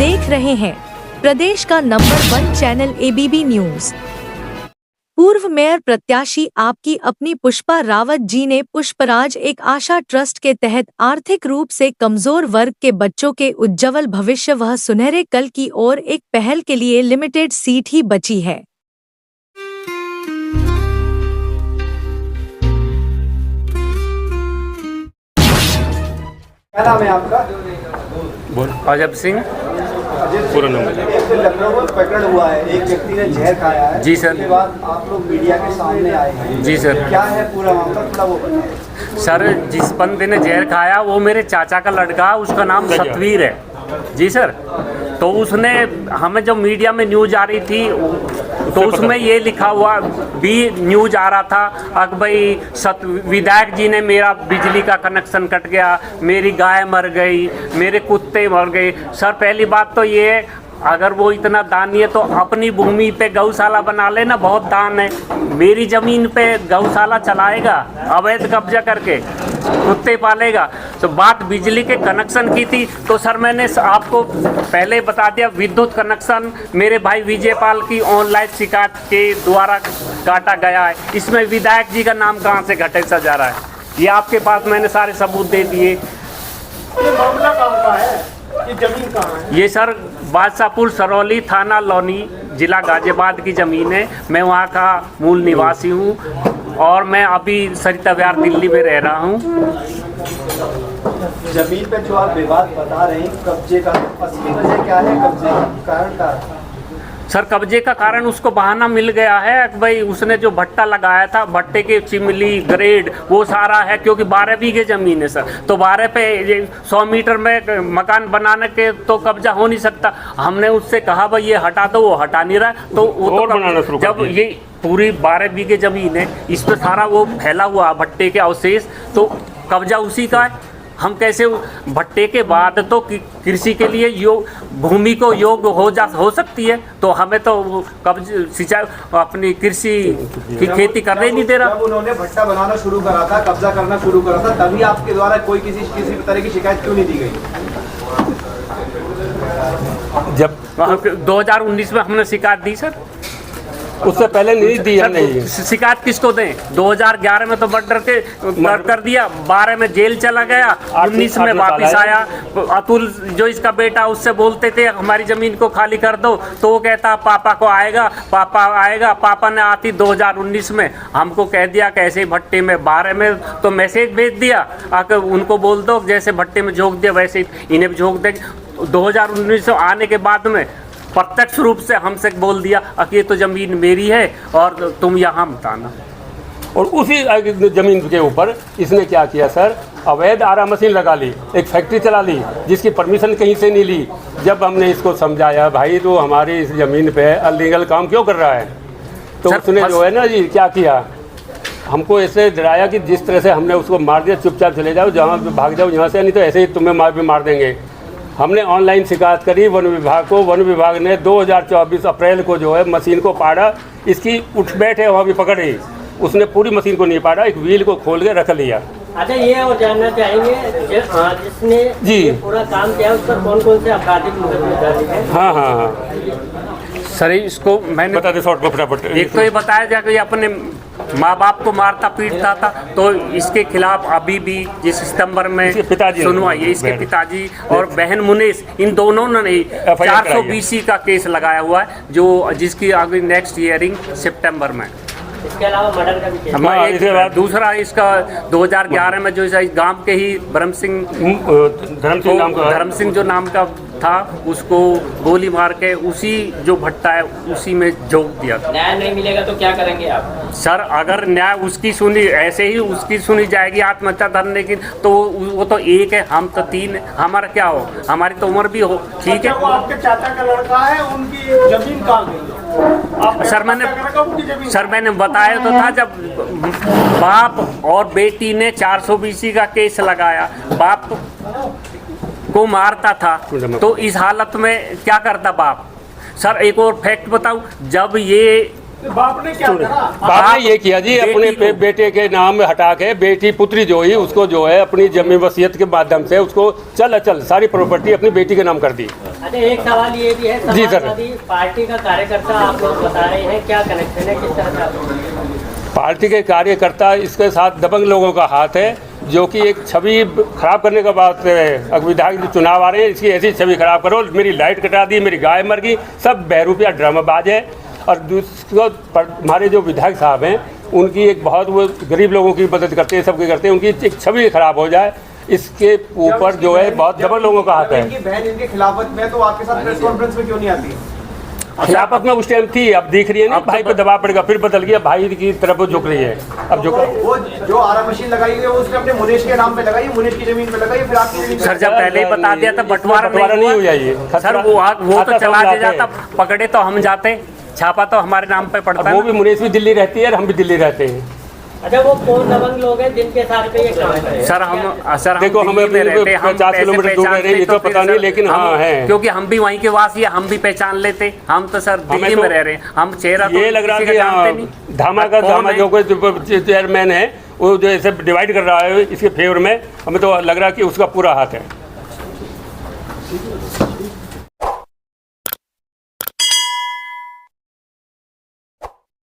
देख रहे हैं प्रदेश का नंबर 1 चैनल ABB न्यूज। पूर्व मेयर प्रत्याशी आपकी अपनी पुष्पा रावत जी ने पुष्पराज एक आशा ट्रस्ट के तहत आर्थिक रूप से कमजोर वर्ग के बच्चों के उज्ज्वल भविष्य व सुनहरे कल की ओर एक पहल के लिए लिमिटेड सीट ही बची है। क्या नाम है आपका? अजब सिंह पूरा नाम। लखनऊ में पकड़ हुआ है, एक व्यक्ति ने जहर खाया है। जी सर। उसके बाद आप लोग मीडिया के सामने आए हैं। जी सर। क्या है पूरा मामला, थोड़ा वो बताइए। सर, जिस बंदे ने जहर खाया वो मेरे चाचा का लड़का, उसका नाम सतवीर है। जी सर। तो उसने हमें जब मीडिया में न्यूज आ रही थी तो उसमें ये लिखा हुआ भी न्यूज आ रहा था कि भाई विधायक जी ने मेरा बिजली का कनेक्शन कट गया, मेरी गाय मर गई, मेरे कुत्ते मर गए। सर, पहली बात तो ये, अगर वो इतना दानी है तो अपनी भूमि पे गौशाला बना लेना, बहुत दान है। मेरी ज़मीन पे गौशाला चलाएगा अवैध कब्जा करके, कुत्ते पालेगा। तो बात बिजली के कनेक्शन की थी तो सर मैंने आपको पहले बता दिया, विद्युत कनेक्शन मेरे भाई विजयपाल की ऑनलाइन शिकायत के द्वारा काटा गया है। इसमें विधायक जी का नाम कहाँ से घटे जा रहा है? ये आपके पास मैंने सारे सबूत दे दिए। ये मामला कहाँ का है? ये जमीन कहाँ है? ये सर बादशाहपुर सरौली, थाना लौनी, जिला गाजियाबाद की ज़मीन है। मैं वहाँ का मूल निवासी हूँ और मैं अभी सरिता विहार दिल्ली में रह रहा हूँ। जमीन पे जो आप विवाद बता रहे हैं कब्जे का, असली वजह क्या है? कब्जे का कारण क्या है? सर, कब्जे का कारण उसको बहाना मिल गया है कि भाई उसने जो भट्टा लगाया था, भट्टे के चिमली ग्रेड वो सारा है, क्योंकि 12 बीघे ज़मीन है सर। तो 12 पे 100 मीटर में मकान बनाने के तो कब्जा हो नहीं सकता। हमने उससे कहा भाई ये हटा दो, वो हटा नहीं रहा। तो वो तो जब ये पूरी 12 बीघे ज़मीन है, इस पर सारा वो फैला हुआ भट्टे के अवशेष, तो कब्जा उसी का है। हम कैसे भट्टे के बाद तो कृषि के लिए भूमि को योग्य हो सकती है, तो हमें तो कब्ज सिंचाई अपनी कृषि की खेती करने नहीं दे रहा। जब उन्होंने भट्टा बनाना शुरू करा था, कब्जा करना शुरू करा था, तभी आपके द्वारा कोई किसी तरह की शिकायत क्यों नहीं दी गई? जब 2019 में हमने शिकायत दी सर, उससे पहले नहीं दी हमने। शिकायत किसको दें? 2011 में तो मर्डर कर दिया, 12 में जेल चला गया, 19 में वापस आया। अतुल जो इसका बेटा, उससे बोलते थे हमारी ज़मीन को खाली कर दो, तो वो कहता पापा को आएगा, पापा आएगा। पापा ने आती 2019 में हमको कह दिया कि ऐसे भट्टे में 12 में तो मैसेज भेज दिया आकर उनको बोल दो जैसे भट्टे में झोंक दिया वैसे इन्हें भी झोंक देंगे। 2019 में आने के बाद में प्रत्यक्ष रूप से हमसे बोल दिया कि ये तो ज़मीन मेरी है और तुम यहाँ बताना। और उसी ज़मीन के ऊपर इसने क्या किया सर, अवैध आरा मशीन लगा ली, एक फैक्ट्री चला ली जिसकी परमिशन कहीं से नहीं ली। जब हमने इसको समझाया भाई तो हमारी इस ज़मीन पे अनलीगल काम क्यों कर रहा है, तो उसने जो है ना जी क्या किया, हमको ऐसे डराया कि जिस तरह से हमने उसको मार दिया, चुपचाप चले जाओ, जहाँ भाग जाओ यहाँ से, नहीं तो ऐसे ही तुम्हें मार देंगे। हमने ऑनलाइन शिकायत करी वन विभाग को। वन विभाग ने 2024 अप्रैल को जो है मशीन को पाड़ा। इसकी उठ बैठे वहाँ भी पकड़ी, उसने पूरी मशीन को नहीं पाड़ा, एक व्हील को खोल के रख लिया। अच्छा, ये और जानना चाहेंगे जिसने ये पूरा काम किया उस पर कौन कौन से आपराधिक मुकदमे दर्ज हैं? हाँ सर, इसको मैंने बता दे शॉर्ट को फटाफट। एक तो ये बताया जाए कि अपने माँ बाप को मारता पीटता था, तो इसके खिलाफ अभी भी जिस सितंबर में सुनवाई है, इसके पिताजी और बहन मुनीस, इन दोनों ने 420 का केस लगाया हुआ है, जो जिसकी आगे नेक्स्ट हियरिंग सितंबर में। इसके अलावा मर्डर का भी एक दूसरा इसका 2011 में जो इस गांव के ही धर्म सिंह जो नाम का था, उसको गोली मार के उसी जो भट्टा है उसी में झोंक दिया था। न्याय नहीं मिलेगा तो क्या करेंगे आप? सर, अगर न्याय उसकी सुनी, ऐसे ही उसकी सुनी जाएगी आत्महत्या धरने की, तो वो तो एक है, हम तो 3 है। हमारा क्या हो, हमारी तो उम्र भी हो, ठीक है। वो आपके चाचा का लड़का है, उनकी जमीन कहाँ गई? सर मैंने बताया तो था, जब बाप और बेटी ने 420 का केस लगाया, बाप को मारता था, तो इस हालत में क्या करता बाप? सर, एक और फैक्ट बताऊं, जब ये बाप ने क्या करा? बाप ने ये किया जी, अपने बेटे के नाम हटा के बेटी पुत्री जो ही उसको जो है अपनी जमीन वसीयत के माध्यम से उसको चल सारी प्रॉपर्टी अपनी बेटी के नाम कर दी। अच्छा, एक सवाल ये भी है, जी सर। समाजवादी पार्टी का कार्यकर्ता आप लोग बता रहे हैं, क्या कनेक्शन है, किस तरह से आप पार्टी के कार्यकर्ता इसके साथ दबंग लोगों का हाथ है, जो कि एक छवि खराब करने का बात है। विधायक जो चुनाव आ रहे हैं, इसकी ऐसी छवि खराब करो, मेरी लाइट कटा दी, मेरी गाय मर गई, सब बहरूपिया ड्रामाबाज है। और दूसरा हमारे जो विधायक साहब हैं, उनकी एक बहुत वो गरीब लोगों की मदद करते हैं, सबके करते हैं, उनकी एक छवि खराब हो जाए, इसके ऊपर जो है बहुत दबंग लोगों का हाथ है। इनकी बहन इनके खिलाफत में, तो आपके साथ प्रेस कॉन्फ्रेंस में क्यों नहीं आती? खिलाफत में उस टाइम थी, अब दिख रही है ना, भाई पे दबाव पड़ेगा, फिर बदल गया, भाई की तरफ वो झुक रही है। अब जो वो जो आरा मशीन लगाई है, वो उसने अपने मुनेश के नाम पे लगाई, मुनेश की जमीन पे लगाई, फिर आपकी जमीन पे सर जब पहले ही बता दिया था बंटवारा नहीं हो जाइए सर, वो तो चला जाता, पकड़े तो हम जाते, छापा तो हमारे नाम पे पड़ता। वो भी मुनेश भी दिल्ली रहती है और हम भी दिल्ली रहते हैं। अच्छा, वो कौन दबंग लोग हैं जिनके साथ पे ये काम है? सर देखो, हम दिल्ली में रहते, हम 50 किलोमीटर दूर रह रहे हैं, ये तो पता नहीं, लेकिन हाँ है, क्योंकि हम भी वहीं के वासी है, हम भी पहचान लेते। हम तो सर दिल्ली में रह रहे हैं, हम चेहरा ये लग रहा है कि धामा जो कोई चेयरमैन है, वो जो ऐसे डिवाइड कर रहा है इसके फेवर में, हमें तो लग रहा है कि उसका पूरा हाथ है।